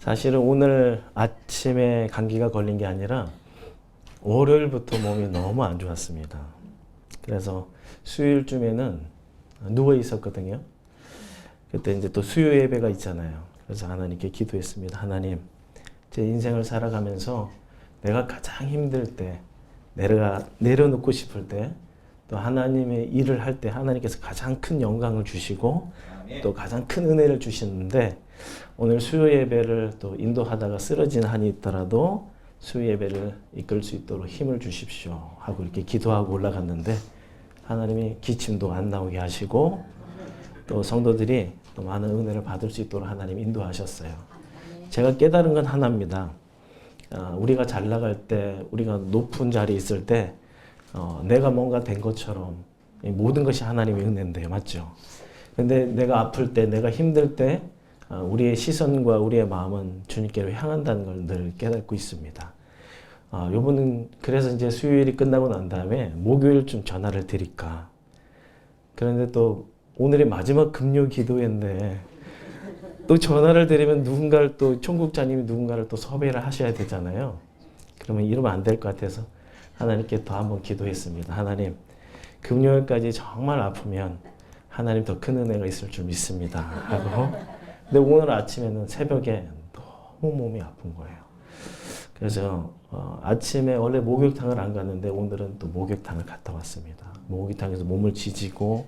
사실은 오늘 아침에 감기가 걸린 게 아니라 월요일부터 몸이 너무 안 좋았습니다. 그래서 수요일쯤에는 누워 있었거든요. 그때 이제 또 수요 예배가 있잖아요. 그래서 하나님께 기도했습니다. 하나님, 제 인생을 살아가면서 내가 가장 힘들 때, 내가 내려놓고 싶을 때, 또 하나님의 일을 할 때 하나님께서 가장 큰 영광을 주시고 또 가장 큰 은혜를 주시는데, 오늘 수요 예배를 또 인도하다가 쓰러진 한이 있더라도 수요 예배를 이끌 수 있도록 힘을 주십시오 하고 이렇게 기도하고 올라갔는데, 하나님이 기침도 안 나오게 하시고 또 성도들이 또 많은 은혜를 받을 수 있도록 하나님 인도하셨어요. 제가 깨달은 건 하나입니다. 우리가 잘 나갈 때, 우리가 높은 자리에 있을 때 내가 뭔가 된 것처럼 모든 것이 하나님의 은혜인데요. 맞죠? 근데 내가 아플 때, 내가 힘들 때 우리의 시선과 우리의 마음은 주님께로 향한다는 걸 늘 깨닫고 있습니다. 요번은 그래서 이제 수요일이 끝나고 난 다음에 목요일쯤 전화를 드릴까. 그런데 또 오늘이 마지막 금요 기도회인데 또 전화를 드리면 누군가를 또 총국장님이 누군가를 또 섭외를 하셔야 되잖아요. 그러면 이러면 안 될 것 같아서 하나님께 더 한번 기도했습니다. 하나님, 금요일까지 정말 아프면 하나님 더 큰 은혜가 있을 줄 믿습니다 하고, 근데 오늘 아침에는 새벽에 너무 몸이 아픈 거예요. 그래서 아침에 원래 목욕탕을 안 갔는데 오늘은 또 목욕탕을 갔다 왔습니다. 목욕탕에서 몸을 지지고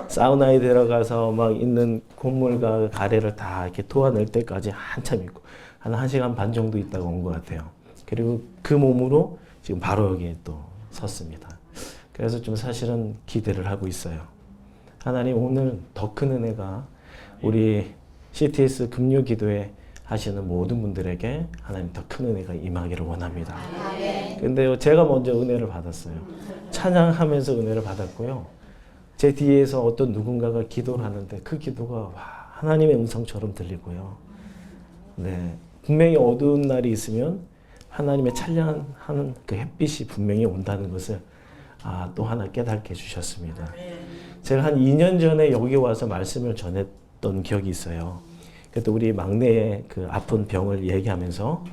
사우나에 들어가서 막 있는 콧물과 가래를 다 이렇게 토해낼 때까지 한참 있고 한 1시간 반 정도 있다가 온 것 같아요. 그리고 그 몸으로 지금 바로 여기에 또 섰습니다. 그래서 좀 사실은 기대를 하고 있어요. 하나님, 오늘 더 큰 은혜가 우리 CTS 금요 기도회 하시는 모든 분들에게 하나님 더 큰 은혜가 임하기를 원합니다. 근데요, 제가 먼저 은혜를 받았어요. 찬양하면서 은혜를 받았고요. 제 뒤에서 어떤 누군가가 기도를 하는데 그 기도가 와, 하나님의 음성처럼 들리고요. 네, 분명히 어두운 날이 있으면 하나님의 찬양하는 그 햇빛이 분명히 온다는 것을 또 하나 깨닫게 해주셨습니다. 제가 한 2년 전에 여기 와서 말씀을 전했던 기억이 있어요. 그때 우리 막내의 그 아픈 병을 얘기하면서,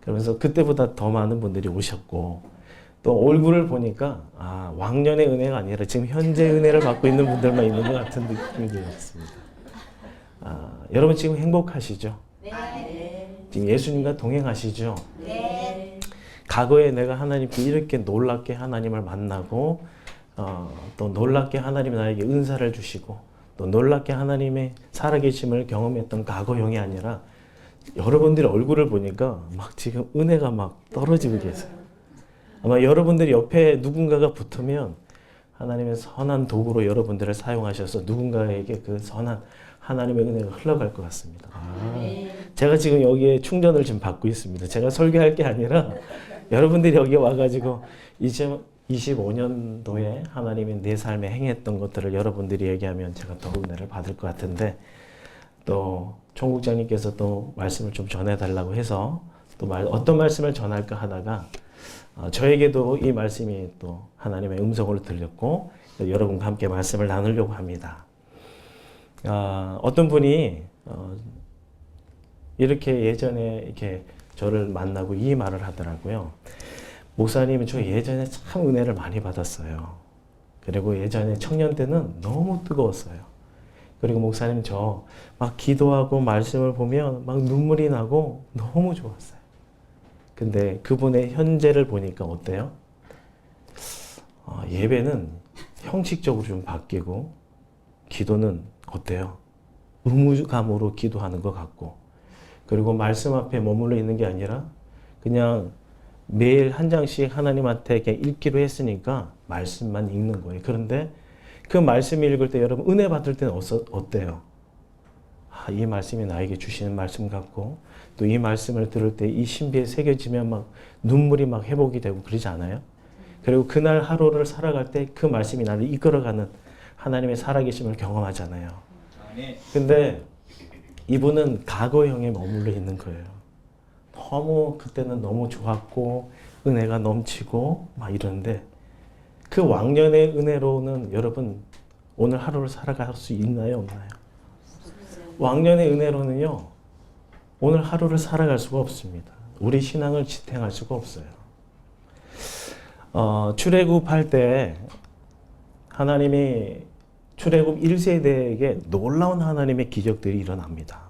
그러면서 그때보다 더 많은 분들이 오셨고, 또 얼굴을 보니까 왕년의 은혜가 아니라 지금 현재 은혜를 받고 있는 분들만 있는 것 같은 느낌이 들었습니다. 여러분 지금 행복하시죠? 네. 지금 예수님과 동행하시죠? 네. 과거에 내가 하나님께 이렇게 놀랍게 하나님을 만나고 또 놀랍게 하나님이 나에게 은사를 주시고 또 놀랍게 하나님의 살아계심을 경험했던 과거형이 아니라 여러분들의 얼굴을 보니까 막 지금 은혜가 막 떨어지고 계세요. 아마 여러분들이 옆에 누군가가 붙으면 하나님의 선한 도구로 여러분들을 사용하셔서 누군가에게 그 선한 하나님의 은혜가 흘러갈 것 같습니다. 제가 지금 여기에 충전을 지금 받고 있습니다. 제가 설교할 게 아니라 여러분들이 여기 와가지고 이제 25년도에 하나님이 내 삶에 행했던 것들을 여러분들이 얘기하면 제가 더 은혜를 받을 것 같은데, 또 총국장님께서 또 말씀을 좀 전해달라고 해서 또 어떤 말씀을 전할까 하다가 저에게도 이 말씀이 또 하나님의 음성으로 들렸고 여러분과 함께 말씀을 나누려고 합니다. 어떤 분이 이렇게 예전에 이렇게 저를 만나고 이 말을 하더라고요. 목사님은 저 예전에 참 은혜를 많이 받았어요. 그리고 예전에 청년 때는 너무 뜨거웠어요. 그리고 목사님 저 막 기도하고 말씀을 보면 막 눈물이 나고 너무 좋았어요. 근데 그분의 현재를 보니까 어때요? 예배는 형식적으로 좀 바뀌고 기도는 어때요? 의무감으로 기도하는 것 같고, 그리고 말씀 앞에 머물러 있는 게 아니라 그냥 매일 한 장씩 하나님한테 읽기로 했으니까 말씀만 읽는 거예요. 그런데 그 말씀 읽을 때 여러분 은혜 받을 때는 어때요? 이 말씀이 나에게 주시는 말씀 같고 또 이 말씀을 들을 때 이 신비에 새겨지면 막 눈물이 막 회복이 되고 그러지 않아요? 그리고 그날 하루를 살아갈 때 그 말씀이 나를 이끌어가는 하나님의 살아계심을 경험하잖아요. 근데 이분은 과거형에 머물러 있는 거예요. 너무 그때는 너무 좋았고 은혜가 넘치고 막 이러는데 그 왕년의 은혜로는 여러분 오늘 하루를 살아갈 수 있나요, 없나요? 왕년의 은혜로는요, 오늘 하루를 살아갈 수가 없습니다. 우리 신앙을 지탱할 수가 없어요. 출애굽할 때 하나님이 출애굽 1세대에게 놀라운 하나님의 기적들이 일어납니다.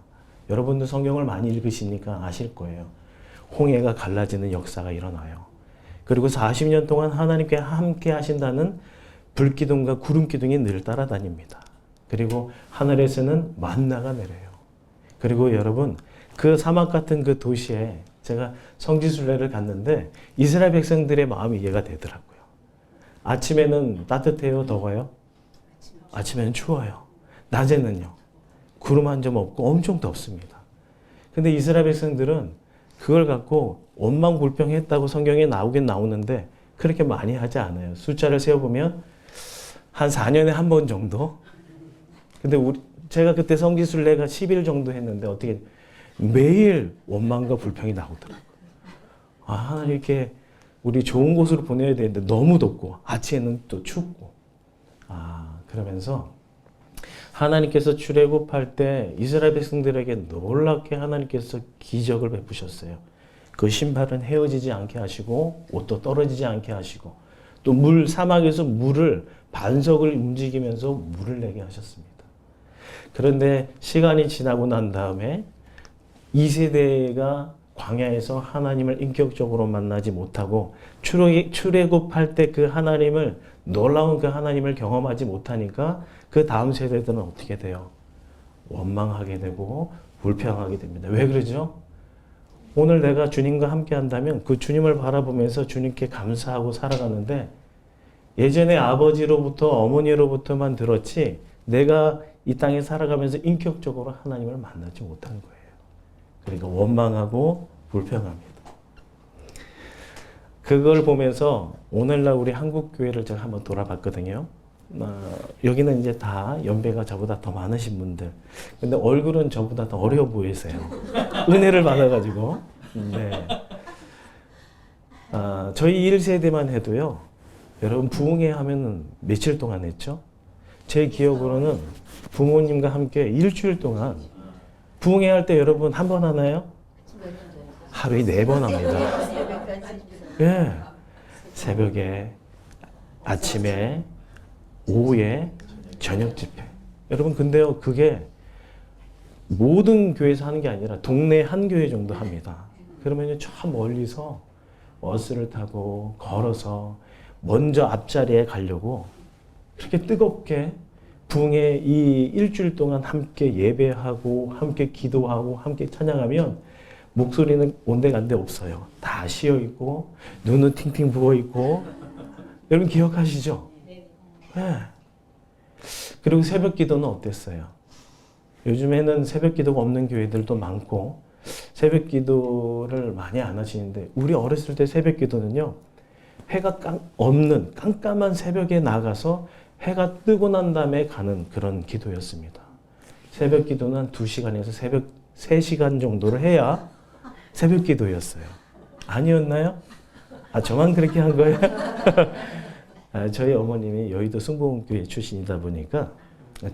여러분도 성경을 많이 읽으시니까 아실 거예요. 홍해가 갈라지는 역사가 일어나요. 그리고 40년 동안 하나님께 함께 하신다는 불기둥과 구름기둥이 늘 따라다닙니다. 그리고 하늘에서는 만나가 내려요. 그리고 여러분, 그 사막 같은 그 도시에 제가 성지순례를 갔는데 이스라엘 백성들의 마음이 이해가 되더라고요. 아침에는 따뜻해요, 더워요? 아침에는 추워요. 낮에는요, 구름 한 점 없고 엄청 덥습니다. 근데 이스라엘 백성들은 그걸 갖고 원망불평했다고 성경에 나오긴 나오는데 그렇게 많이 하지 않아요. 숫자를 세어보면 한 4년에 한 번 정도? 근데 제가 그때 성지순례가 10일 정도 했는데 어떻게 매일 원망과 불평이 나오더라고요. 아, 하나님 이렇게 우리 좋은 곳으로 보내야 되는데 너무 덥고 아침에는 또 춥고. 그러면서 하나님께서 출애굽할 때 이스라엘 백성들에게 놀랍게 하나님께서 기적을 베푸셨어요. 그 신발은 헤어지지 않게 하시고 옷도 떨어지지 않게 하시고 또 사막에서 물을 반석을 움직이면서 물을 내게 하셨습니다. 그런데 시간이 지나고 난 다음에 2세대가 광야에서 하나님을 인격적으로 만나지 못하고 출애굽할 때 그 하나님을 놀라운 그 하나님을 경험하지 못하니까 그 다음 세대들은 어떻게 돼요? 원망하게 되고 불평하게 됩니다. 왜 그러죠? 오늘 내가 주님과 함께 한다면 그 주님을 바라보면서 주님께 감사하고 살아가는데 예전에 아버지로부터 어머니로부터만 들었지 내가 이 땅에 살아가면서 인격적으로 하나님을 만나지 못한 거예요. 그러니까 원망하고 불평합니다. 그걸 보면서 오늘날 우리 한국교회를 제가 한번 돌아봤거든요. 여기는 이제 다 연배가 저보다 더 많으신 분들. 근데 얼굴은 저보다 더 어려 보이세요. 은혜를 받아가지고. 네. 저희 1세대만 해도요. 여러분 부흥회 하면은 며칠 동안 했죠? 제 기억으로는 부모님과 함께 일주일 동안 부흥회 할 때 여러분 한 번 하나요? 하루에 4번 합니다. 예. 새벽에, 아침에, 오후에, 저녁 집회. 여러분 근데요 그게 모든 교회에서 하는 게 아니라 동네 한 교회 정도 합니다. 그러면 저 멀리서 버스를 타고 걸어서 먼저 앞자리에 가려고 그렇게 뜨겁게 부흥회 이 일주일 동안 함께 예배하고 함께 기도하고 함께 찬양하면 목소리는 온데간데 없어요. 다 쉬어있고 눈은 팅팅 부어있고 여러분 기억하시죠? 네. 그리고 새벽 기도는 어땠어요? 요즘에는 새벽 기도가 없는 교회들도 많고 새벽 기도를 많이 안 하시는데 우리 어렸을 때 새벽 기도는요. 해가 없는 깜깜한 새벽에 나가서 해가 뜨고 난 다음에 가는 그런 기도였습니다. 새벽 기도는 한 2시간에서 새벽 3시간 정도를 해야 새벽 기도였어요. 아니었나요? 저만 그렇게 한 거예요? 저희 어머님이 여의도 승복음교회 출신이다 보니까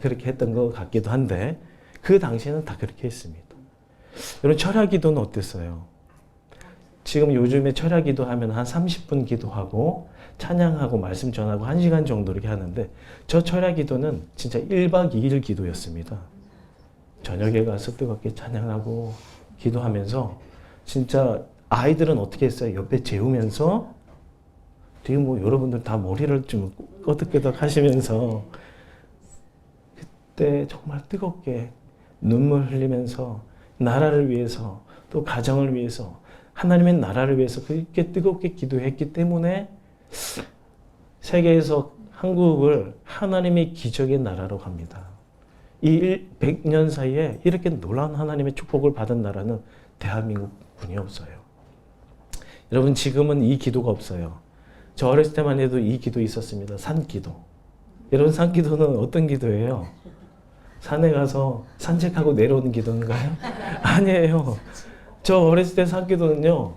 그렇게 했던 것 같기도 한데 그 당시에는 다 그렇게 했습니다. 여러분 철야 기도는 어땠어요? 지금 요즘에 철야 기도하면 한 30분 기도하고 찬양하고 말씀 전하고 1시간 정도 이렇게 하는데 저 철야 기도는 진짜 1박 2일 기도였습니다. 저녁에 가서 뜨겁게 찬양하고 기도하면서 진짜 아이들은 어떻게 했어요? 옆에 재우면서 뒤에 뭐 여러분들 다 머리를 좀 끄덕끄덕 하시면서 그때 정말 뜨겁게 눈물 흘리면서 나라를 위해서 또 가정을 위해서 하나님의 나라를 위해서 그렇게 뜨겁게 기도했기 때문에 세계에서 한국을 하나님의 기적의 나라로 갑니다. 이 100년 사이에 이렇게 놀라운 하나님의 축복을 받은 나라는 대한민국뿐이 없어요. 여러분 지금은 이 기도가 없어요. 저 어렸을 때만 해도 이 기도 있었습니다. 산기도. 여러분 산기도는 어떤 기도예요? 산에 가서 산책하고 내려오는 기도인가요? 아니에요. 저 어렸을 때 산기도는요.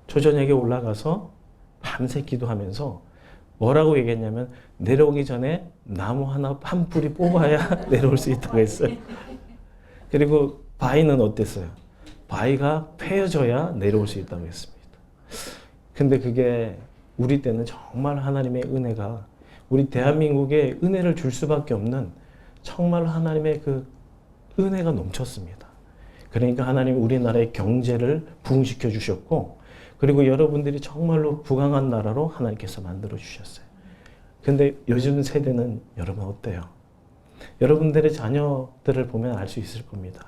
초저녁에 올라가서 밤새 기도하면서 뭐라고 얘기했냐면 내려오기 전에 나무 하나 한 뿌리 뽑아야 내려올 수 있다고 했어요. 그리고 바위는 어땠어요? 바위가 패여져야 내려올 수 있다고 했습니다. 근데 그게 우리 때는 정말 하나님의 은혜가 우리 대한민국에 은혜를 줄 수밖에 없는 정말 하나님의 그 은혜가 넘쳤습니다. 그러니까 하나님 우리나라의 경제를 부흥시켜 주셨고 그리고 여러분들이 정말로 부강한 나라로 하나님께서 만들어 주셨어요. 근데 요즘 세대는 여러분 어때요? 여러분들의 자녀들을 보면 알 수 있을 겁니다.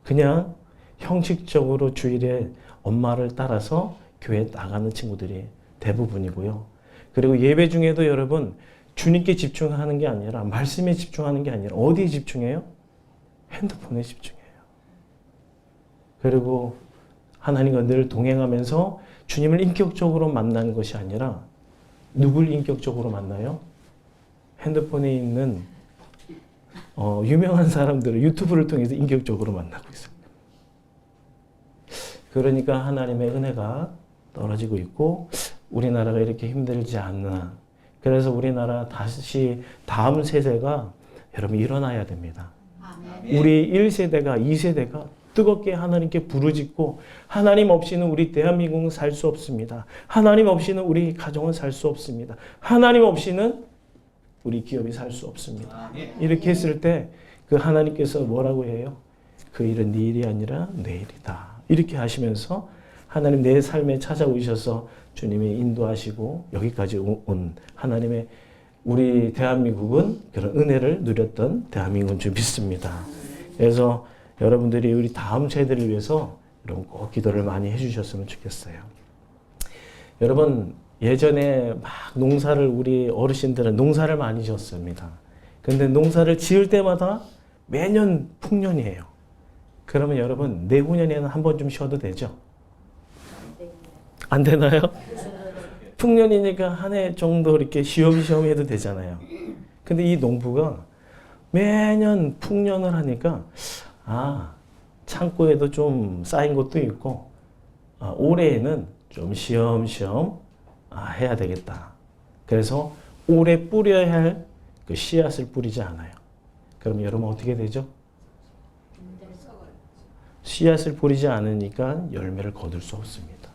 그냥 형식적으로 주일에 엄마를 따라서 교회에 나가는 친구들이 대부분이고요. 그리고 예배 중에도 여러분 주님께 집중하는 게 아니라 말씀에 집중하는 게 아니라 어디에 집중해요? 핸드폰에 집중해요. 그리고 하나님과 늘 동행하면서 주님을 인격적으로 만나는 것이 아니라 누굴 인격적으로 만나요? 핸드폰에 있는 유명한 사람들을 유튜브를 통해서 인격적으로 만나고 있어요. 그러니까 하나님의 은혜가 떨어지고 있고 우리나라가 이렇게 힘들지 않나. 그래서 우리나라 다시 다음 세대가 여러분 일어나야 됩니다. 우리 1세대가 2세대가 뜨겁게 하나님께 부르짖고 하나님 없이는 우리 대한민국은 살 수 없습니다. 하나님 없이는 우리 가정은 살 수 없습니다. 하나님 없이는 우리 기업이 살 수 없습니다. 이렇게 했을 때 그 하나님께서 뭐라고 해요? 그 일은 네 일이 아니라 내 일이다. 이렇게 하시면서 하나님 내 삶에 찾아오셔서 주님이 인도하시고 여기까지 온 하나님의 우리 대한민국은 그런 은혜를 누렸던 대한민국인 줄 믿습니다. 그래서 여러분들이 우리 다음 세대를 위해서 여러분 꼭 기도를 많이 해주셨으면 좋겠어요. 여러분 예전에 막 농사를 우리 어르신들은 농사를 많이 지었습니다. 근데 농사를 지을 때마다 매년 풍년이에요. 그러면 여러분 내후년에는 한 번 좀 쉬어도 되죠? 안 되나요? 풍년이니까 한 해 정도 이렇게 쉬엄쉬엄 해도 되잖아요. 근데 이 농부가 매년 풍년을 하니까 창고에도 좀 쌓인 것도 있고 올해에는 좀 쉬엄쉬엄 해야 되겠다. 그래서 올해 뿌려야 할 그 씨앗을 뿌리지 않아요. 그럼 여러분 어떻게 되죠? 씨앗을 뿌리지 않으니까 열매를 거둘 수 없습니다.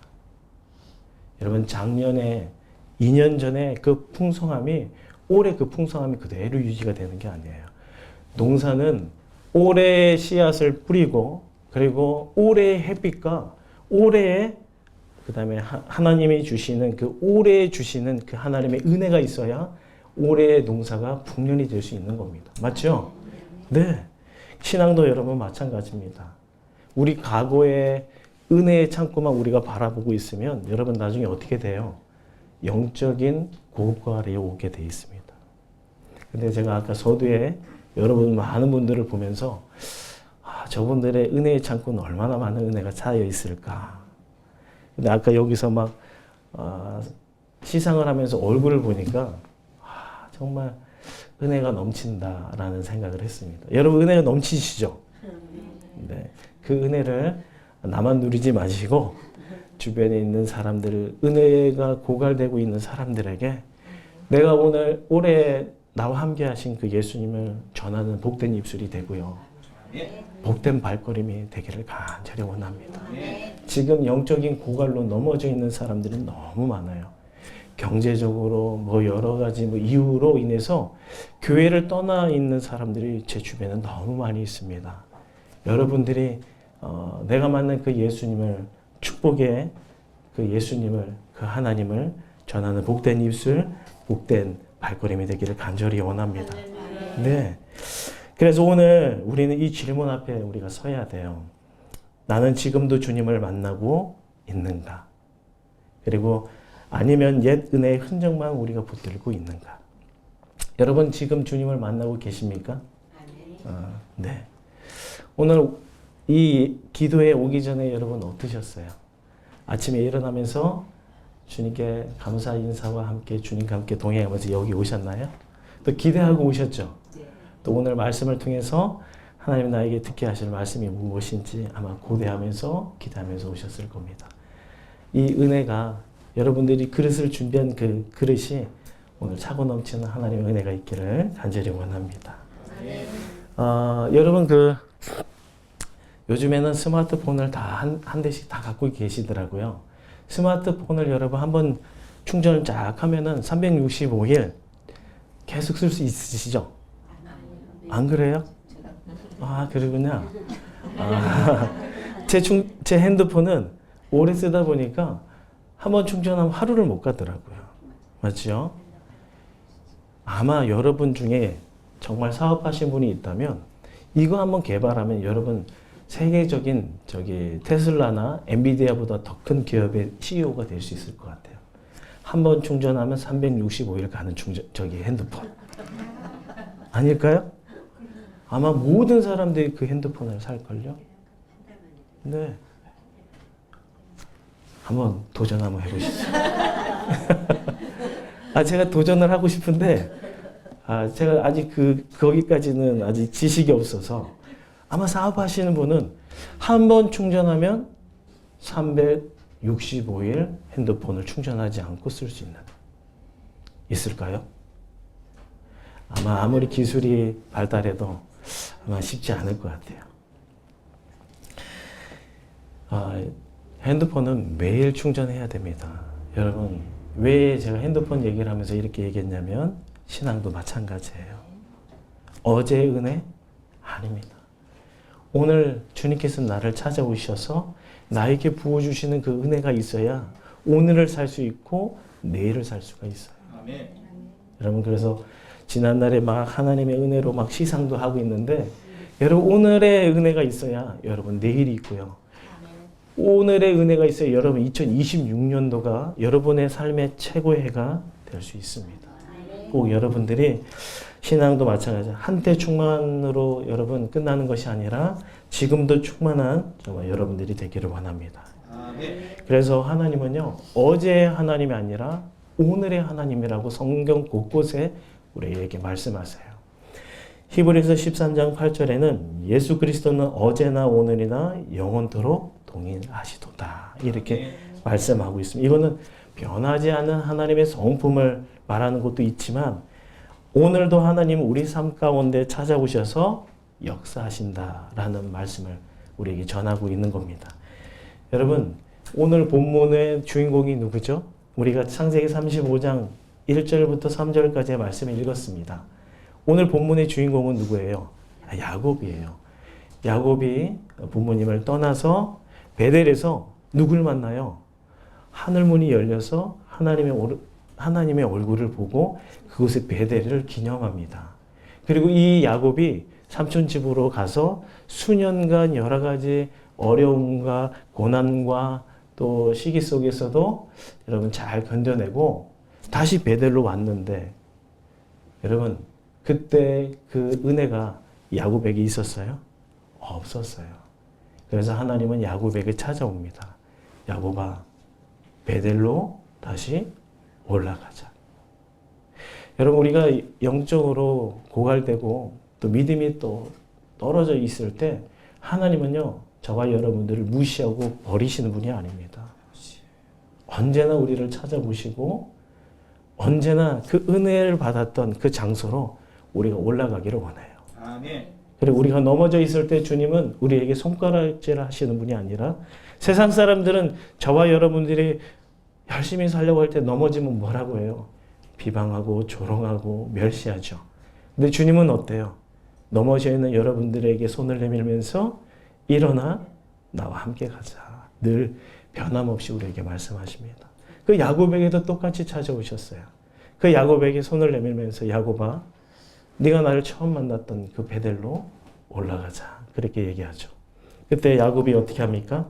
여러분 작년에 2년 전에 그 풍성함이 올해 그 풍성함이 그대로 유지가 되는 게 아니에요. 농사는 올해의 씨앗을 뿌리고 그리고 올해의 햇빛과 올해의 그 다음에 하나님이 주시는 그 올해 주시는 그 하나님의 은혜가 있어야 올해의 농사가 풍년이 될 수 있는 겁니다. 맞죠? 네. 신앙도 여러분 마찬가지입니다. 우리 과거의 은혜의 창고만 우리가 바라보고 있으면 여러분 나중에 어떻게 돼요? 영적인 고갈에 오게 돼 있습니다. 근데 제가 아까 서두에 여러분 많은 분들을 보면서 저분들의 은혜의 창고는 얼마나 많은 은혜가 차여 있을까. 근데 아까 여기서 막 시상을 하면서 얼굴을 보니까 정말 은혜가 넘친다라는 생각을 했습니다. 여러분 은혜가 넘치시죠? 네. 그 은혜를 나만 누리지 마시고 주변에 있는 사람들, 은혜가 고갈되고 있는 사람들에게 내가 올해 나와 함께 하신 그 예수님을 전하는 복된 입술이 되고요. 복된 발걸음이 되기를 간절히 원합니다. 지금 영적인 고갈로 넘어져 있는 사람들이 너무 많아요. 경제적으로 여러 가지 이유로 인해서 교회를 떠나 있는 사람들이 제 주변에 너무 많이 있습니다. 여러분들이 내가 만난 그 예수님을 축복의 그 예수님을 그 하나님을 전하는 복된 입술, 복된 발걸음이 되기를 간절히 원합니다. 네. 그래서 오늘 우리는 이 질문 앞에 우리가 서야 돼요. 나는 지금도 주님을 만나고 있는가? 그리고 아니면 옛 은혜의 흔적만 우리가 붙들고 있는가? 여러분 지금 주님을 만나고 계십니까? 네. 오늘 이 기도에 오기 전에 여러분 어떠셨어요? 아침에 일어나면서 주님께 감사 인사와 함께 주님과 함께 동행하면서 여기 오셨나요? 또 기대하고 오셨죠? 또 오늘 말씀을 통해서 하나님 나에게 듣게 하실 말씀이 무엇인지 아마 고대하면서 기대하면서 오셨을 겁니다. 이 은혜가 여러분들이 그릇을 준비한 그 그릇이 오늘 차고 넘치는 하나님의 은혜가 있기를 간절히 원합니다. 여러분 요즘에는 스마트폰을 다 한 대씩 다 갖고 계시더라고요. 스마트폰을 여러분 한번 충전을 쫙 하면은 365일 계속 쓸 수 있으시죠? 안 그래요? 그러군요. 제 핸드폰은 오래 쓰다 보니까 한번 충전하면 하루를 못 가더라고요. 맞죠? 아마 여러분 중에 정말 사업하신 분이 있다면 이거 한번 개발하면 여러분 세계적인 테슬라나 엔비디아보다 더 큰 기업의 CEO가 될 수 있을 것 같아요. 한번 충전하면 365일 가는 핸드폰. 아닐까요? 아마 모든 사람들이 그 핸드폰을 살걸요? 네. 한번 도전 한번 해보시죠. 제가 도전을 하고 싶은데, 제가 아직 거기까지는 아직 지식이 없어서, 아마 사업하시는 분은 한 번 충전하면 365일 핸드폰을 충전하지 않고 쓸 수 있을까요? 아무리 기술이 발달해도 아마 쉽지 않을 것 같아요. 핸드폰은 매일 충전해야 됩니다. 여러분, 왜 제가 핸드폰 얘기를 하면서 이렇게 얘기했냐면 신앙도 마찬가지예요. 어제의 은혜? 아닙니다. 오늘 주님께서 나를 찾아오셔서 나에게 부어주시는 그 은혜가 있어야 오늘을 살 수 있고 내일을 살 수가 있어요. 아멘. 여러분, 그래서 지난날에 막 하나님의 은혜로 막 시상도 하고 있는데 여러분, 오늘의 은혜가 있어야 여러분 내일이 있고요. 오늘의 은혜가 있어야 여러분 2026년도가 여러분의 삶의 최고의 해가 될 수 있습니다. 꼭 여러분들이 신앙도 마찬가지로 한때 충만으로 여러분 끝나는 것이 아니라 지금도 충만한 정말 여러분들이 되기를 원합니다. 그래서 하나님은요, 어제의 하나님이 아니라 오늘의 하나님이라고 성경 곳곳에 우리에게 말씀하세요. 히브리서 13장 8절에는 예수 그리스도는 어제나 오늘이나 영원토록 동일하시도다, 이렇게 말씀하고 있습니다. 이거는 변하지 않는 하나님의 성품을 말하는 것도 있지만 오늘도 하나님은 우리 삶 가운데 찾아오셔서 역사하신다라는 말씀을 우리에게 전하고 있는 겁니다. 여러분, 오늘 본문의 주인공이 누구죠? 우리가 창세기 35장 1절부터 3절까지의 말씀을 읽었습니다. 오늘 본문의 주인공은 누구예요? 야곱이에요. 야곱이 부모님을 떠나서 베델에서 누굴 만나요? 하늘문이 열려서 하나님의 얼굴을 보고 그곳에 베델을 기념합니다. 그리고 이 야곱이 삼촌 집으로 가서 수년간 여러 가지 어려움과 고난과 또 시기 속에서도 여러분 잘 견뎌내고 다시 베델로 왔는데 여러분 그때 그 은혜가 야곱에게 있었어요? 없었어요. 그래서 하나님은 야곱에게 찾아옵니다. 야곱아, 베델로 다시 올라가자. 여러분, 우리가 영적으로 고갈되고 또 믿음이 또 떨어져 있을 때 하나님은요, 저와 여러분들을 무시하고 버리시는 분이 아닙니다. 언제나 우리를 찾아보시고 언제나 그 은혜를 받았던 그 장소로 우리가 올라가기를 원해요. 아멘. 그리고 우리가 넘어져 있을 때 주님은 우리에게 손가락질 하시는 분이 아니라 세상 사람들은 저와 여러분들이 열심히 살려고 할 때 넘어지면 뭐라고 해요? 비방하고 조롱하고 멸시하죠. 근데 주님은 어때요? 넘어져 있는 여러분들에게 손을 내밀면서 일어나 나와 함께 가자. 늘 변함없이 우리에게 말씀하십니다. 그 야곱에게도 똑같이 찾아오셨어요. 그 야곱에게 손을 내밀면서 야곱아, 네가 나를 처음 만났던 그 베델로 올라가자. 그렇게 얘기하죠. 그때 야곱이 어떻게 합니까?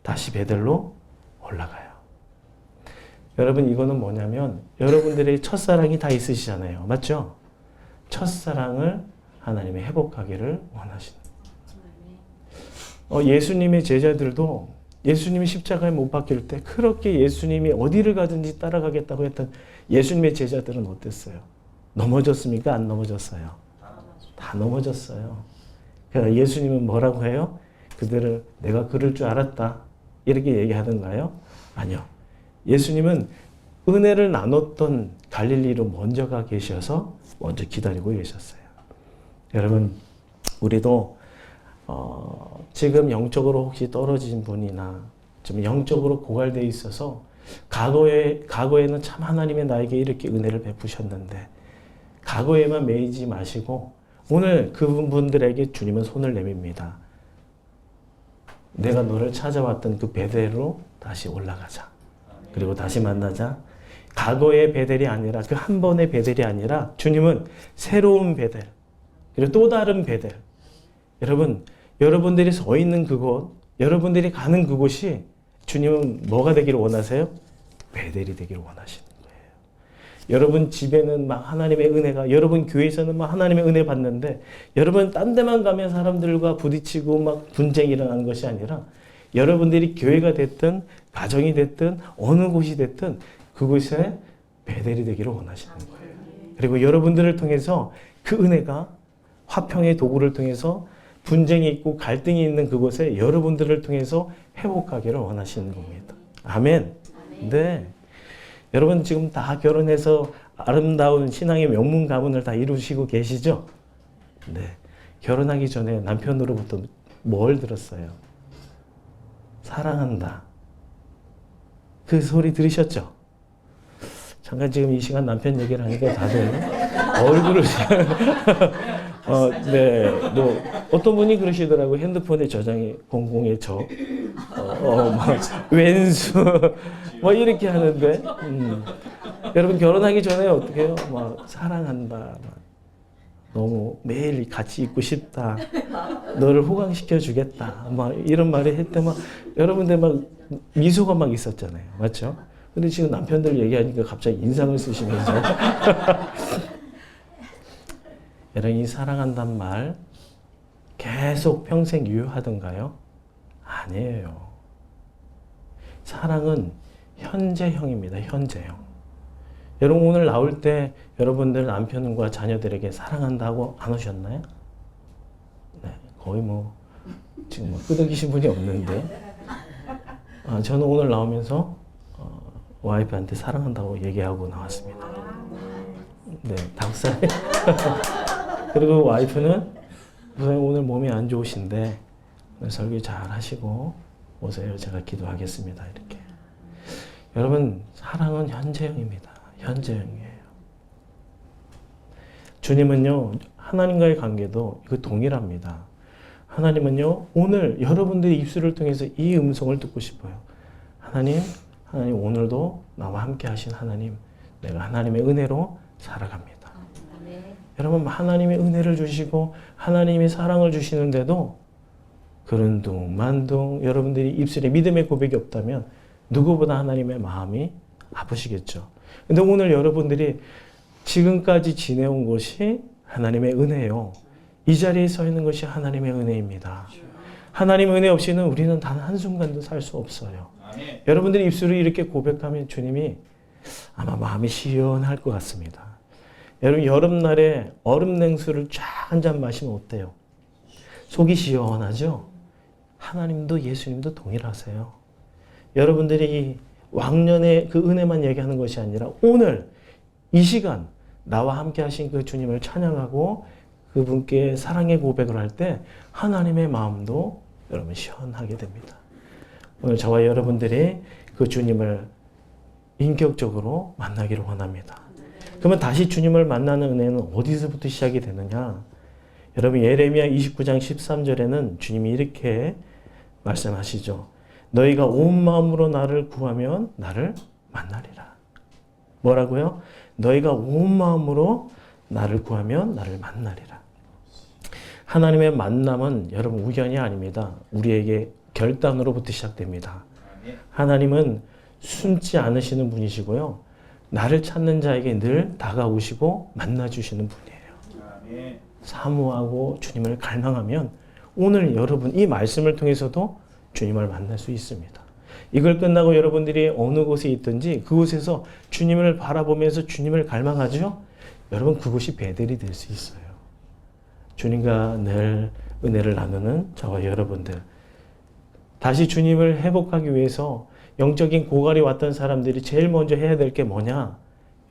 다시 베델로 올라가요. 여러분, 이거는 뭐냐면 여러분들의 첫사랑이 다 있으시잖아요. 맞죠? 첫사랑을 하나님이 회복하기를 원하시는. 예수님의 제자들도 예수님이 십자가에 못 박힐 때 그렇게 예수님이 어디를 가든지 따라가겠다고 했던 예수님의 제자들은 어땠어요? 넘어졌습니까? 안 넘어졌어요? 다 넘어졌어요. 그러니까 예수님은 뭐라고 해요? 그들을 내가 그럴 줄 알았다. 이렇게 얘기하던가요? 아니요. 예수님은 은혜를 나눴던 갈릴리로 먼저 가 계셔서 먼저 기다리고 계셨어요. 여러분, 우리도 지금 영적으로 혹시 떨어진 분이나 좀 영적으로 고갈되어 있어서 과거에는 참 하나님의 나에게 이렇게 은혜를 베푸셨는데 과거에만 매이지 마시고 오늘 그분들에게 주님은 손을 내밉니다. 내가 너를 찾아왔던 그 베델로 다시 올라가자. 그리고 다시 만나자. 과거의 베델이 아니라 그 한 번의 베델이 아니라 주님은 새로운 베델 그리고 또 다른 베델. 여러분, 여러분들이 서 있는 그곳, 여러분들이 가는 그곳이 주님은 뭐가 되기를 원하세요? 베델이 되기를 원하시는 거예요. 여러분 집에는 막 하나님의 은혜가, 여러분 교회에서는 막 하나님의 은혜 받는데 여러분 딴 데만 가면 사람들과 부딪히고 막 분쟁이 일어나는 것이 아니라 여러분들이 교회가 됐든 가정이 됐든 어느 곳이 됐든 그곳에 베델이 되기를 원하시는 거예요. 그리고 여러분들을 통해서 그 은혜가 화평의 도구를 통해서 분쟁이 있고 갈등이 있는 그곳에 여러분들을 통해서 회복하기를 원하시는 겁니다. 아멘. 네. 여러분 지금 다 결혼해서 아름다운 신앙의 명문 가문을 다 이루시고 계시죠? 네. 결혼하기 전에 남편으로부터 뭘 들었어요? 사랑한다. 그 소리 들으셨죠? 잠깐 지금 이 시간 남편 얘기를 하니까 다들 얼굴을 네, 뭐 어떤 분이 그러시더라고. 핸드폰에 저장해 공공의 적, 막 왼수, 뭐 이렇게 하는데, 여러분 결혼하기 전에 어떻게 해요? 막 사랑한다, 막 너무 매일 같이 있고 싶다, 너를 호강시켜 주겠다, 막 이런 말을 했을 막 여러분들 막 미소가 막 있었잖아요, 맞죠? 근데 지금 남편들 얘기하니까 갑자기 인상을 쓰시면서. 여러분 이 사랑한단 말 계속 평생 유효하던가요? 아니에요. 사랑은 현재형입니다. 현재형. 여러분 오늘 나올 때 여러분들 남편과 자녀들에게 사랑한다고 안 오셨나요? 네, 거의 뭐 지금 끄덕이신 분이 없는데 저는 오늘 나오면서 와이프한테 사랑한다고 얘기하고 나왔습니다. 네, 닭살. 그리고 와이프는 선생님 오늘 몸이 안 좋으신데 오늘 설교 잘 하시고 오세요. 제가 기도하겠습니다. 이렇게. 여러분 사랑은 현재형입니다. 현재형이에요. 주님은요 하나님과의 관계도 이거 동일합니다. 하나님은요 오늘 여러분들의 입술을 통해서 이 음성을 듣고 싶어요. 하나님 오늘도 나와 함께 하신 하나님, 내가 하나님의 은혜로 살아갑니다. 여러분 하나님의 은혜를 주시고 하나님의 사랑을 주시는데도 그런둥 만둥 여러분들이 입술에 믿음의 고백이 없다면 누구보다 하나님의 마음이 아프시겠죠. 근데 오늘 여러분들이 지금까지 지내온 것이 하나님의 은혜요. 이 자리에 서 있는 것이 하나님의 은혜입니다. 하나님의 은혜 없이는 우리는 단 한순간도 살 수 없어요. 여러분들이 입술을 이렇게 고백하면 주님이 아마 마음이 시원할 것 같습니다. 여러분 여름날에 얼음 냉수를 쫙 한 잔 마시면 어때요? 속이 시원하죠? 하나님도 예수님도 동일하세요. 여러분들이 왕년의 그 은혜만 얘기하는 것이 아니라 오늘 이 시간 나와 함께 하신 그 주님을 찬양하고 그분께 사랑의 고백을 할 때 하나님의 마음도 여러분 시원하게 됩니다. 오늘 저와 여러분들이 그 주님을 인격적으로 만나기를 원합니다. 그러면 다시 주님을 만나는 은혜는 어디서부터 시작이 되느냐? 여러분 예레미야 29장 13절에는 주님이 이렇게 말씀하시죠. 너희가 온 마음으로 나를 구하면 나를 만나리라. 뭐라고요? 너희가 온 마음으로 나를 구하면 나를 만나리라. 하나님의 만남은 여러분 우연이 아닙니다. 우리에게 결단으로부터 시작됩니다. 하나님은 숨지 않으시는 분이시고요. 나를 찾는 자에게 늘 다가오시고 만나주시는 분이에요. 사모하고 주님을 갈망하면 오늘 여러분 이 말씀을 통해서도 주님을 만날 수 있습니다. 이걸 끝나고 여러분들이 어느 곳에 있든지 그곳에서 주님을 바라보면서 주님을 갈망하죠. 여러분 그곳이 베델이 될 수 있어요. 주님과 늘 은혜를 나누는 저와 여러분들 다시 주님을 회복하기 위해서 영적인 고갈이 왔던 사람들이 제일 먼저 해야 될 게 뭐냐?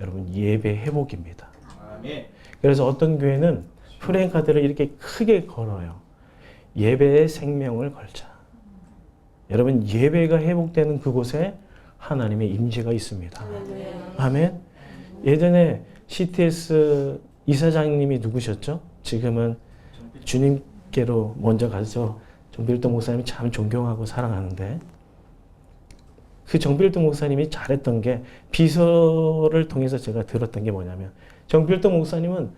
여러분, 예배 회복입니다. 그래서 어떤 교회는 프랭카드를 이렇게 크게 걸어요. 예배의 생명을 걸자. 여러분, 예배가 회복되는 그곳에 하나님의 임재가 있습니다. 아멘. 예전에 CTS 이사장님이 누구셨죠? 지금은 주님께로 먼저 가서 정필동 목사님이 참 존경하고 사랑하는데, 그 정필동 목사님이 잘했던 게, 비서를 통해서 제가 들었던 게 뭐냐면, 정필동 목사님은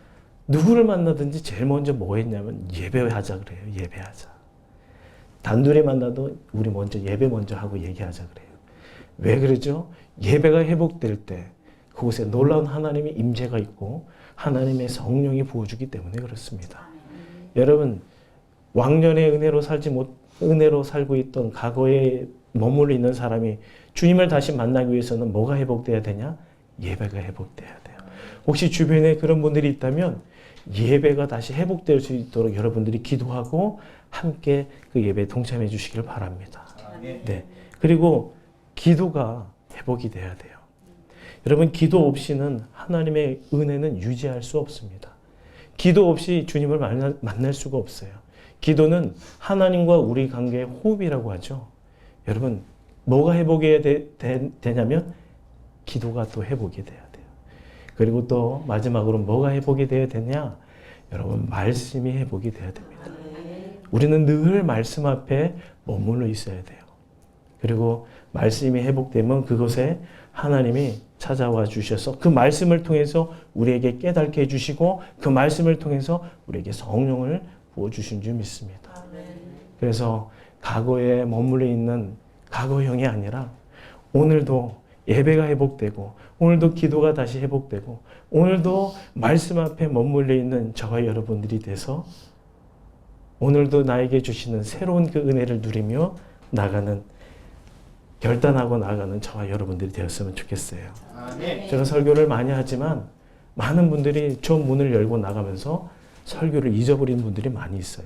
누구를 만나든지 제일 먼저 뭐 했냐면 예배하자 그래요. 예배하자. 단둘이 만나도 우리 먼저 예배 먼저 하고 얘기하자 그래요. 왜 그러죠? 예배가 회복될 때 그곳에 놀라운 하나님의 임재가 있고 하나님의 성령이 부어주기 때문에 그렇습니다. 여러분, 왕년의 은혜로 살고 있던 과거에 머물러 있는 사람이 주님을 다시 만나기 위해서는 뭐가 회복돼야 되냐? 예배가 회복돼야 돼요. 혹시 주변에 그런 분들이 있다면 예배가 다시 회복될 수 있도록 여러분들이 기도하고 함께 그 예배에 동참해 주시길 바랍니다. 네. 그리고 기도가 회복이 돼야 돼요. 여러분, 기도 없이는 하나님의 은혜는 유지할 수 없습니다. 기도 없이 주님을 만날 수가 없어요. 기도는 하나님과 우리 관계의 호흡이라고 하죠. 여러분, 뭐가 회복이 되냐면 기도가 또 회복이 돼야 돼요. 그리고 또 마지막으로 뭐가 회복이 돼야 되냐? 여러분, 말씀이 회복이 돼야 됩니다. 우리는 늘 말씀 앞에 머물러 있어야 돼요. 그리고 말씀이 회복되면 그곳에 하나님이 찾아와 주셔서 그 말씀을 통해서 우리에게 깨닫게 해주시고 그 말씀을 통해서 우리에게 성령을 부어주신 줄 믿습니다. 그래서 과거에 머물러 있는 과거형이 아니라 오늘도 예배가 회복되고 오늘도 기도가 다시 회복되고 오늘도 말씀 앞에 머물러 있는 저와 여러분들이 돼서 오늘도 나에게 주시는 새로운 그 은혜를 누리며 결단하고 나가는 저와 여러분들이 되었으면 좋겠어요. 제가 설교를 많이 하지만 많은 분들이 저 문을 열고 나가면서 설교를 잊어버린 분들이 많이 있어요.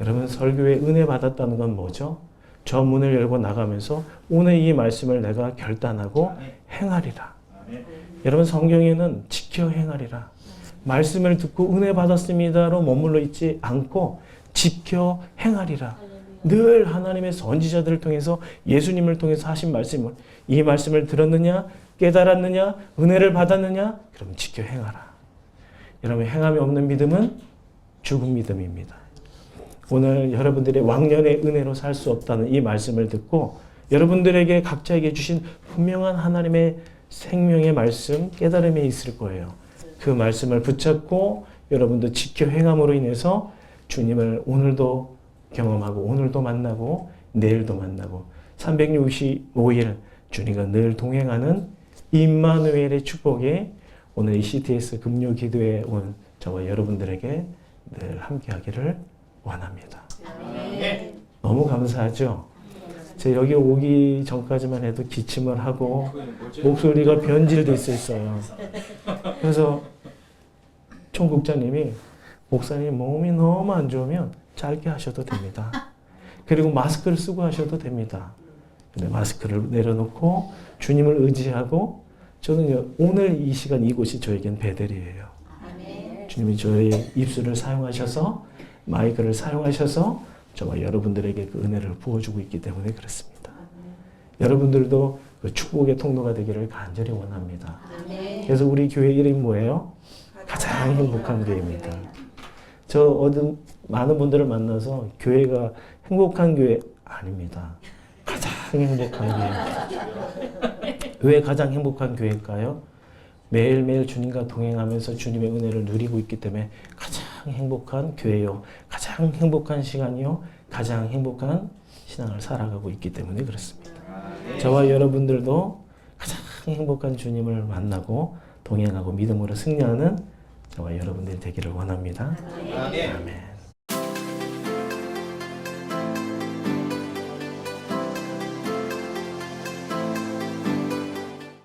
여러분, 설교에 은혜 받았다는 건 뭐죠? 저 문을 열고 나가면서 오늘 이 말씀을 내가 결단하고 행하리라. 여러분, 성경에는 지켜 행하리라. 말씀을 듣고 은혜 받았습니다로 머물러 있지 않고 지켜 행하리라. 늘 하나님의 선지자들을 통해서 예수님을 통해서 하신 말씀을, 이 말씀을 들었느냐, 깨달았느냐, 은혜를 받았느냐, 그럼 지켜 행하라. 여러분, 행함이 없는 믿음은 죽은 믿음입니다. 오늘 여러분들의 왕년의 은혜로 살 수 없다는 이 말씀을 듣고 여러분들에게 각자에게 주신 분명한 하나님의 생명의 말씀, 깨달음이 있을 거예요. 그 말씀을 붙잡고 여러분도 지켜 행함으로 인해서 주님을 오늘도 경험하고 오늘도 만나고 내일도 만나고 365일 주님과 늘 동행하는 임마누엘의 축복이 오늘 이 CTS 금요 기도에 온 저와 여러분들에게 늘 함께하기를 원합니다. 너무 감사하죠? 제가 여기 오기 전까지만 해도 기침을 하고 목소리가 변질돼 있었어요. 그래서 총국장님이 목사님 몸이 너무 안 좋으면 짧게 하셔도 됩니다. 그리고 마스크를 쓰고 하셔도 됩니다. 근데 마스크를 내려놓고 주님을 의지하고 저는 오늘 이 시간 이곳이 저에겐 베델이에요. 주님이 저의 입술을 사용하셔서 마이크를 사용하셔서 저와 여러분들에게 그 은혜를 부어주고 있기 때문에 그렇습니다. 여러분들도 그 축복의 통로가 되기를 간절히 원합니다. 그래서 우리 교회 이름이 뭐예요? 가장 행복한 교회입니다. 많은 분들을 만나서 교회가 행복한 교회 아닙니다. 가장 행복한 교회입니다. 왜 가장 행복한 교회일까요? 매일매일 주님과 동행하면서 주님의 은혜를 누리고 있기 때문에 가장 행복한 교회요. 가장 행복한 시간이요. 가장 행복한 신앙을 살아가고 있기 때문에 그렇습니다. 저와 여러분들도 가장 행복한 주님을 만나고 동행하고 믿음으로 승리하는 저와 여러분들이 되기를 원합니다. 아멘.